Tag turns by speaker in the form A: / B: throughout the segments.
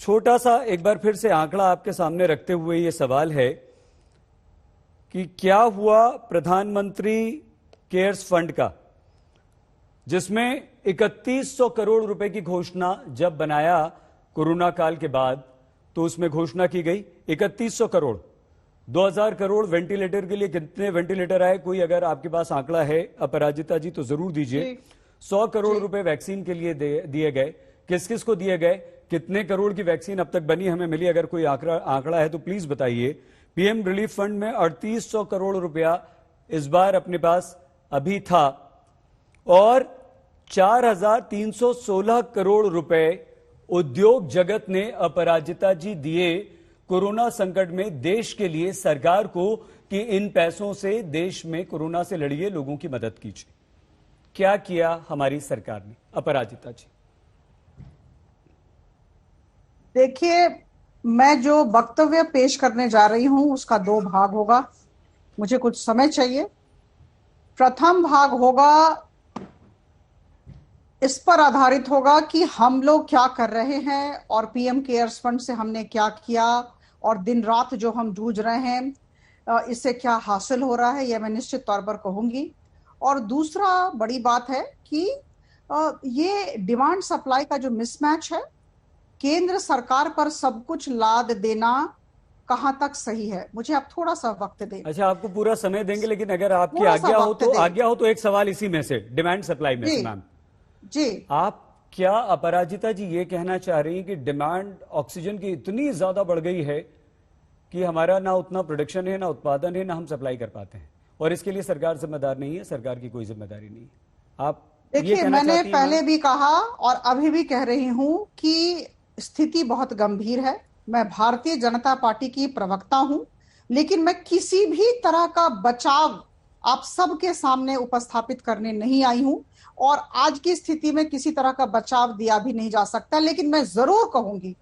A: छोटा सा एक बार फिर से आंकड़ा आपके सामने रखते हुए ये सवाल है कि क्या हुआ प्रधानमंत्री केयर्स फंड का, जिसमें 3100 करोड़ रुपए की घोषणा जब बनाया कोरोना काल के बाद, तो उसमें घोषणा की गई 3100 करोड़। 2000 करोड़ वेंटिलेटर के लिए कितने वेंटिलेटर आए, कोई अगर आपके पास आंकड़ा है अपराजिता जी तो जरूर दीजिए। 100 करोड़ रुपए वैक्सीन के लिए दिए गए। किस किस को दिए गए, कितने करोड़ की वैक्सीन अब तक बनी, हमें मिली? अगर कोई आंकड़ा है तो प्लीज बताइए। पीएम रिलीफ फंड में 3800 करोड़ रुपया इस बार अपने पास अभी था और 4316 करोड़ रुपए उद्योग जगत ने अपराजिता जी दिए कोरोना संकट में देश के लिए, सरकार को, कि इन पैसों से देश में कोरोना से लड़िए, लोगों की मदद कीजिए। क्या किया हमारी सरकार ने, अपराजिता जी?
B: देखिए, मैं जो वक्तव्य पेश करने जा रही हूं उसका दो भाग होगा। मुझे कुछ समय चाहिए। प्रथम भाग होगा, इस पर आधारित होगा कि हम लोग क्या कर रहे हैं और पीएम केयर्स फंड से हमने क्या किया और दिन रात जो हम जूझ रहे हैं इससे क्या हासिल हो रहा है, यह मैं निश्चित तौर पर कहूंगी। और दूसरा बड़ी बात है कि ये डिमांड सप्लाई का जो मिसमैच है, केंद्र सरकार पर सब कुछ लाद देना कहां तक सही है, मुझे आप थोड़ा सा वक्त दें।
A: अच्छा, आपको पूरा समय देंगे, लेकिन अगर आपकी आज्ञा हो तो एक सवाल इसी में से, डिमांड सप्लाई में से। मैम
B: जी,
A: आप क्या अपराजिता जी ये कहना चाह रही हैं कि डिमांड ऑक्सीजन की इतनी ज्यादा बढ़ गई है कि हमारा ना उतना प्रोडक्शन है, ना उत्पादन है, ना हम सप्लाई कर पाते हैं, और इसके लिए सरकार जिम्मेदार नहीं है, सरकार की कोई जिम्मेदारी नहीं है? आप
B: देखिए, मैंने पहले भी कहा और अभी भी कह रही हूं कि स्थिति बहुत गंभीर है। मैं भारतीय जनता पार्टी की प्रवक्ता हूं, लेकिन मैं किसी भी तरह का बचाव आप सबके सामने उपस्थापित करने नहीं आई हूं और आज की स्थिति में किसी तरह का बचाव दिया भी नहीं जा सकता। लेकिन मैं जरूर कहूंगी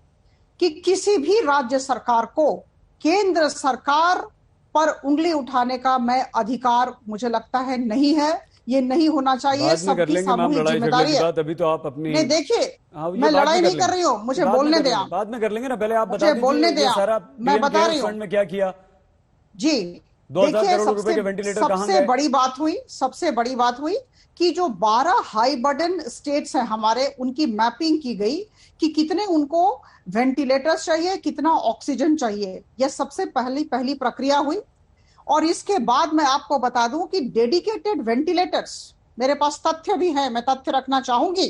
B: कि किसी भी राज्य सरकार को केंद्र सरकार पर उंगली उठाने का मैं अधिकार, मुझे लगता है, नहीं है। ये नहीं होना चाहिए। सबकी सामूहिक जिम्मेदारी है।
A: अभी तो आप अपनी
B: नहीं, देखिए, मैं लड़ाई नहीं कर रही हूँ, मुझे बोलने दें।
A: बाद में कर लेंगे ना, पहले आप
B: मुझे बोलने दें। मैं बता रही हूँ
A: फंड में क्या किया
B: जी।
A: 2000 करोड़ रुपए के वेंटिलेटर कहां गए?
B: सबसे बड़ी बात हुई कि जो 12 हाई बर्डन स्टेट्स हैं हमारे, उनकी मैपिंग की गई कि कितने उनको वेंटिलेटर्स चाहिए, कितना ऑक्सीजन चाहिए। यह सबसे पहली प्रक्रिया हुई। और इसके बाद मैं आपको बता दूं कि डेडिकेटेड वेंटिलेटर्स, मेरे पास तथ्य भी है, मैं तथ्य रखना चाहूंगी।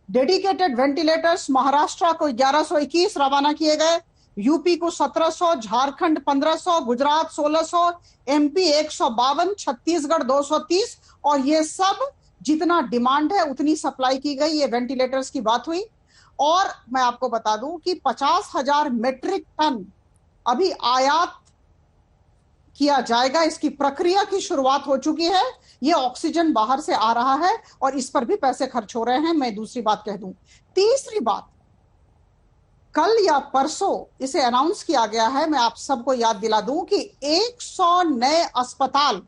B: डेडिकेटेड वेंटिलेटर्स महाराष्ट्र को 1121 रवाना किए गए, यूपी को 1700, झारखंड 1500, गुजरात 1600, एमपी 152, छत्तीसगढ़ 230, और ये सब जितना डिमांड है उतनी सप्लाई की गई। ये वेंटिलेटर्स की बात हुई। और मैं आपको बता दूं कि 50,000 मेट्रिक टन अभी आयात किया जाएगा। इसकी प्रक्रिया की शुरुआत हो चुकी है। यह ऑक्सीजन बाहर से आ रहा है और इस पर भी पैसे खर्च हो रहे हैं। मैं दूसरी बात कह दूं। तीसरी बात, कल या परसों इसे अनाउंस किया गया है, मैं आप सबको याद दिला दूं कि 100 नए अस्पताल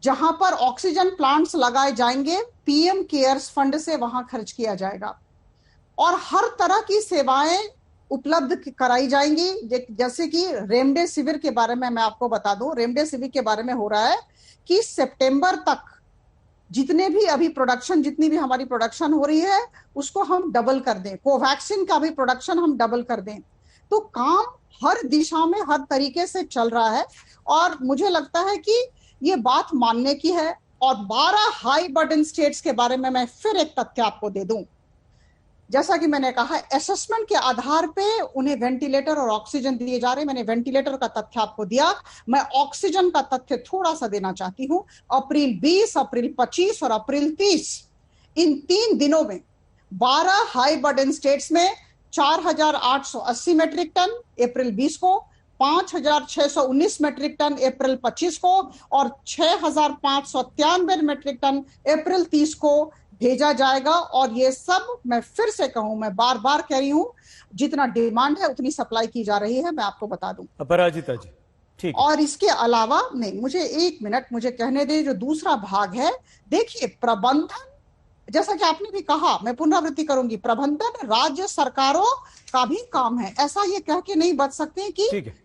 B: जहां पर ऑक्सीजन प्लांट्स लगाए जाएंगे, पीएम केयर्स फंड से वहां खर्च किया जाएगा और हर तरह की सेवाएं उपलब्ध कराई जाएंगी। जैसे कि रेमडेसिविर के बारे में मैं आपको बता दूं, रेमडेसिविर के बारे में हो रहा है कि सितंबर तक जितनी भी हमारी प्रोडक्शन हो रही है उसको हम डबल कर दें। कोवैक्सीन का भी प्रोडक्शन हम डबल कर दें। तो काम हर दिशा में, हर तरीके से चल रहा है और मुझे लगता है कि ये बात मानने की है। और 12 हाई बर्डन स्टेट्स के बारे में मैं फिर एक तथ्य आपको दे दूं। जैसा कि मैंने कहा, असेसमेंट के आधार पे उन्हें वेंटिलेटर और ऑक्सीजन दिए जा रहे हैं। मैंने वेंटिलेटर का तथ्य आपको दिया, मैं ऑक्सीजन का तथ्य थोड़ा सा देना चाहती हूं। अप्रैल 20, अप्रैल 25 और अप्रैल 30, इन 3 दिनों में 12 हाई बर्डन स्टेट्स में 4,880 मेट्रिक टन अप्रैल 20 को, 5,619 मेट्रिक टन अप्रैल 25 को और 6,593 मेट्रिक टन अप्रैल 30 को भेजा जाएगा। और ये सब, मैं फिर से कहूं, मैं बार बार कह रही हूं, जितना डिमांड है उतनी सप्लाई की जा रही है। मैं आपको बता दूं
A: अपराजिता जी, ठीक।
B: और इसके अलावा, नहीं, मुझे 1 मिनट मुझे कहने दें। जो दूसरा भाग है, देखिए, प्रबंधन जैसा कि आपने भी कहा, मैं पुनरावृत्ति करूंगी, प्रबंधन राज्य सरकारों का भी काम है, ऐसा ये कह के नहीं बच सकते कि
A: ठीक है।